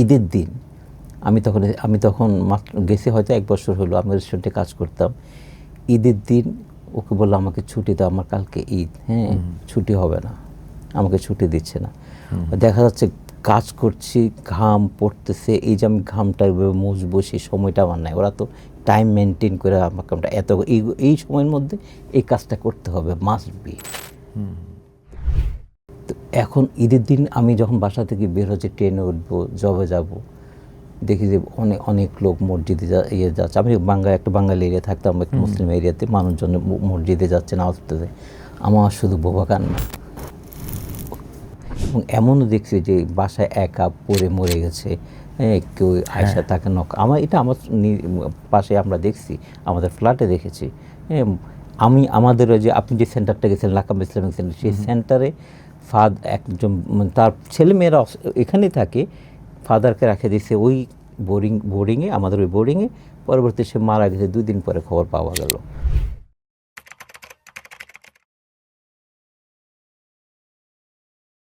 ঈদের দিন আমি তখন মাত্র গেছি, হয়তো 1 বছর হলো, আমি রেস্টুরেন্টে কাজ করতাম। ঈদের দিন ওকে বললো আমাকে ছুটি দাও, আমার কালকে ঈদ, হ্যাঁ ছুটি হবে না, আমাকে ছুটি দিচ্ছে না। দেখা যাচ্ছে কাজ করছি, ঘাম পড়তেছে, এই যে আমি ঘামটা মুছবো সেই সময়টা আমার নাই। ওরা তো টাইম মেনটেন করে আমাকে এত এই সময়ের মধ্যে এই কাজটা করতে হবে, মাস্ট বি। তো এখন ঈদের দিন আমি যখন বাসা থেকে বের হচ্ছে, ট্রেনে উঠবো, জবে যাব, দেখি যে অনেক অনেক লোক মসজিদে যাচ্ছে। আমি একটা বাঙালি এরিয়া থাকতাম, একটা মুসলিম এরিয়াতে, মানুষজন মসজিদে যাচ্ছে, নামাজ পড়তে। আমার শুধু বোবা কান্না। এবং এমনও দেখছি যে বাসায় একা পড়ে মরে গেছে, হ্যাঁ, কেউ আয়সা তাকে আমার পাশে আমরা দেখছি, আমাদের ফ্ল্যাটে দেখেছি। হ্যাঁ, আমাদের ওই যে আপনি যে সেন্টারটা গেছেন, লাকাম ইসলামিক সেন্টার, সেই সেন্টারে একজন তার ছেলেমেয়েরা এখানেই থাকে, ফাদারকে রাখে দিয়েছে ওই বোর্ডিংয়ে, আমাদের ওই বোর্ডিংয়ে। পরবর্তী সে মারা গেছে, 2 দিন পরে খবর পাওয়া গেল।